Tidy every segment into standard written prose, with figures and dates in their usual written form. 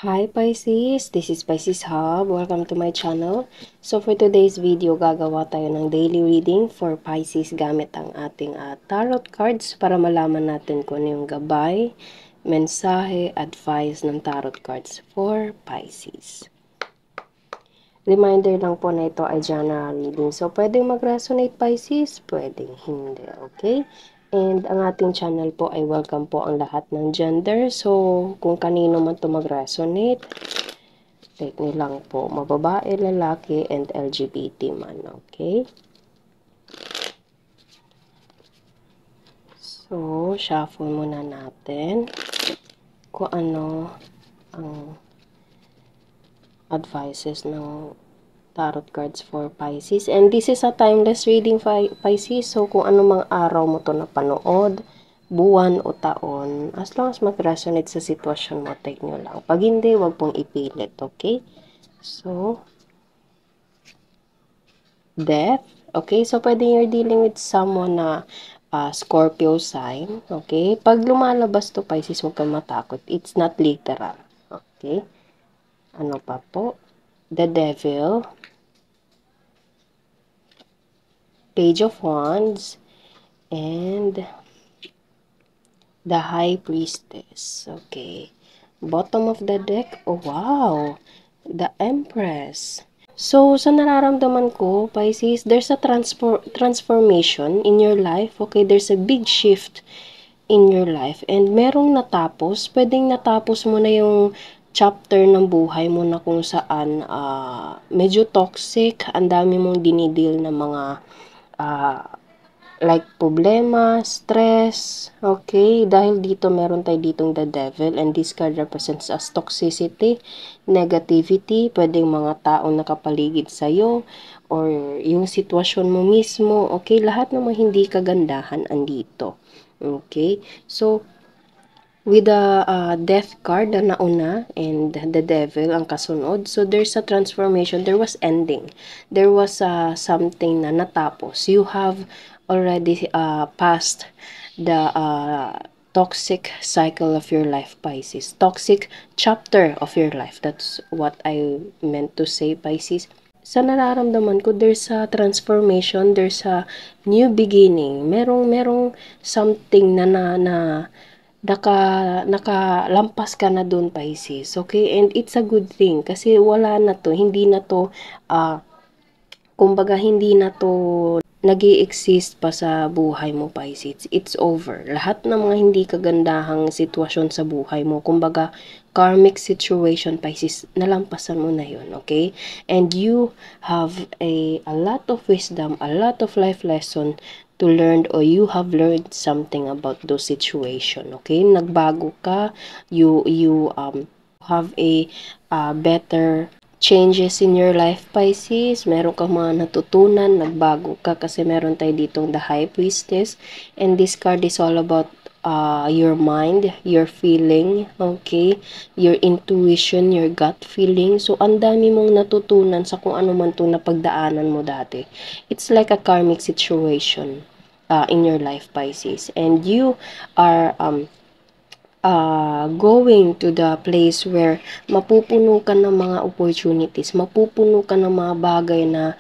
Hi Pisces, this is Pisces Hub. Welcome to my channel. So for today's video, gagawa tayo ng daily reading for Pisces gamit ang ating tarot cards para malaman natin kung ano yung gabay, mensahe, advice ng tarot cards for Pisces. Reminder lang po na ito ay general reading. So pwedeng mag-resonate Pisces, pwedeng hindi, okay? And ang ating channel po ay welcome po ang lahat ng gender. So, kung kanino man ito mag-resonate, take nyo lang po, mababae, lalaki, and LGBT man, okay? So, shuffle muna natin kung ano ang advices ng tarot cards for Pisces. And this is a timeless reading, Pisces. So, kung ano mang araw mo to napanood, buwan o taon, as long as mag-resonate sa sitwasyon mo, take nyo lang. Pag hindi, wag pong ipilit, okay? So, death. Okay, so pwede you're dealing with someone na Scorpio sign. Okay, pag lumalabas to Pisces, huwag kang matakot. It's not literal. Okay, ano pa po? The Devil. Page of Wands. And the High Priestess. Okay, bottom of the deck. Oh, wow! The Empress. So, sa nararamdaman ko, Pisces, there's a transformation in your life. Okay, there's a big shift in your life. And merong natapos, pwedeng natapos mo na yung chapter ng buhay mo na kung saan medyo toxic, ang dami mong dinideal na mga like problema, stress, okay? Dahil dito meron tayo ditong the devil and this card represents as toxicity, negativity, pwedeng mga taong nakapaligid sa'yo or yung sitwasyon mo mismo, okay? Lahat ng mga hindi kagandahan andito, okay? So, with the death card na nauna and the devil ang kasunod, so there's a transformation, there was ending, there was something na natapos. You have already passed the toxic cycle of your life, Pisces, toxic chapter of your life. That's what I meant to say, Pisces. Sa nararamdaman ko, there's a transformation, there's a new beginning, merong something na nakalampas ka na doon, Pisces, okay? And it's a good thing kasi wala na to, hindi na to kumbaga hindi na to nag-i-exist pa sa buhay mo, Pisces. It's over. Lahat ng mga hindi kagandahang sitwasyon sa buhay mo, kumbaga karmic situation, Pisces, nalampasan mo na yun, okay? And you have a lot of wisdom, a lot of life lesson to learn, or you have learned something about those situation, okay? Nagbago ka, you have a better changes in your life, Pisces. Meron kang mga natutunan, nagbago ka kasi meron tayo ditong the High Priestess. And this card is all about your mind, your feeling, okay? Your intuition, your gut feeling. So, ang dami mong natutunan sa kung ano man ito na pagdaanan mo dati. It's like a karmic situation in your life, Pisces. And you are going to the place where mapupuno ka ng mga opportunities, mapupuno ka ng mga bagay na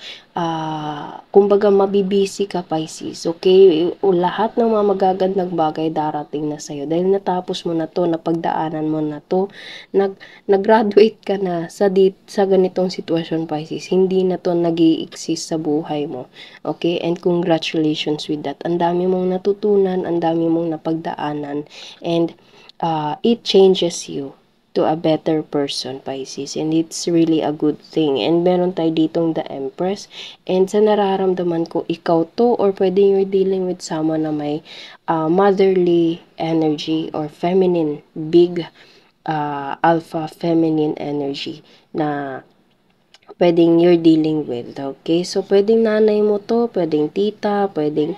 kumbaga mabibisi ka, Pisces, okay? Lahat ng mga magagandang bagay darating na sa'yo dahil natapos mo na to, napagdaanan mo na to, nag-graduate ka na sa ganitong sitwasyon, Pisces. Hindi na to nag-i-exist sa buhay mo, okay? And congratulations with that. Ang dami mong natutunan, ang dami mong napagdaanan, and it changes you to a better person, Pisces, and it's really a good thing. And meron tayo ditong the Empress, and sa nararamdaman ko, ikaw to, or pwede you're dealing with someone na may motherly energy or feminine, big alpha feminine energy na pwedeng you're dealing with, okay? So, pwedeng nanay mo to, pwedeng tita, pwedeng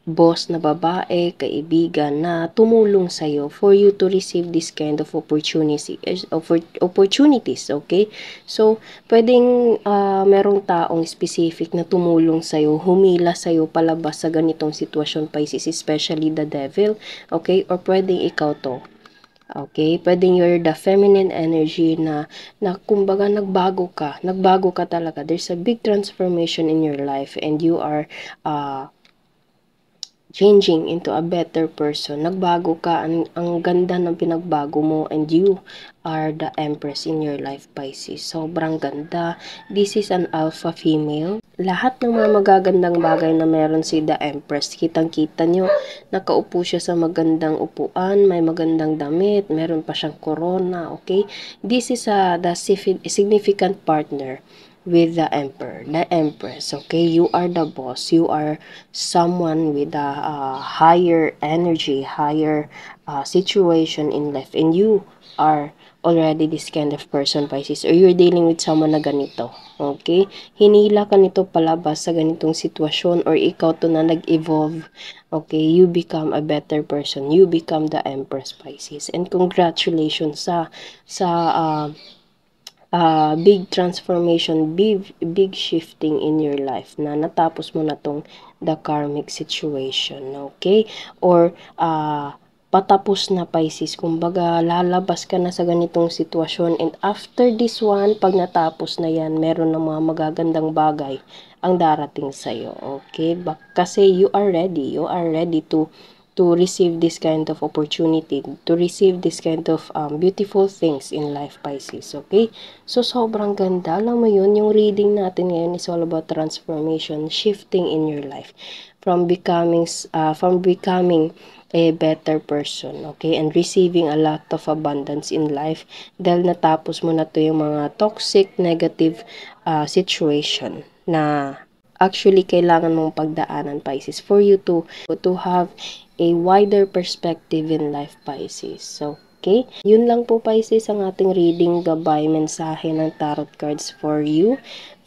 boss na babae, kaibigan na tumulong sa'yo for you to receive this kind of opportunities, okay? So, pwedeng merong taong specific na tumulong sa'yo, humila sa'yo palabas sa ganitong sitwasyon, Pisces, especially the devil, okay? Or pwedeng ikaw to. Okay, pwedeng you're the feminine energy na kumbaga nagbago ka talaga. There's a big transformation in your life and you are changing into a better person. Nagbago ka, ang ganda ng pinagbago mo and you are the empress in your life, Pisces. Sobrang ganda. This is an alpha female. Lahat ng mga magagandang bagay na meron si the empress, kitang-kita nyo, nakaupo siya sa magandang upuan, may magandang damit, meron pa siyang corona, okay? This is the significant partner with the emperor, the empress, okay? You are the boss. You are someone with a higher energy, higher situation in life, and you are already this kind of person, Pisces, or you're dealing with someone na ganito, okay? Hinila ka nito palabas sa ganitong sitwasyon, or ikaw to na nag-evolve, okay? You become a better person. You become the empress, Pisces, and congratulations sa big transformation, big shifting in your life na natapos mo na tong the karmic situation, okay? Or patapos na, Pisces, kumbaga lalabas ka na sa ganitong sitwasyon, and after this one, pag natapos na yan, meron ng mga magagandang bagay ang darating sa'yo, okay? Kasi you are ready to receive this kind of opportunity, to receive this kind of beautiful things in life, Pisces, okay? So, sobrang ganda. Alam mo yun, yung reading natin ngayon is all about transformation, shifting in your life, from becoming a better person, okay? And receiving a lot of abundance in life dahil natapos mo na to yung mga toxic, negative situation na actually kailangan mong pagdaanan, Pisces, for you to have a wider perspective in life, Pisces. So, okay? Yun lang po, Pisces, ang ating reading gabay mensahe ng tarot cards for you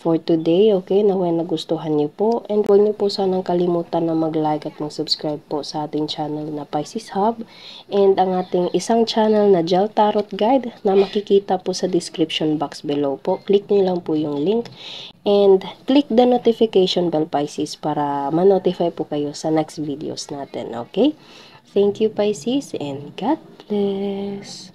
for today, okay? Naway nagustuhan niyo po. And huwag niyo po sanang kalimutan na mag-like at mag-subscribe po sa ating channel na Pisces Hub and ang ating isang channel na Gel Tarot Guide na makikita po sa description box below po. Click niyo lang po yung link and click the notification bell, Pisces, para ma-notify po kayo sa next videos natin, okay? Thank you, Pisces, and God bless!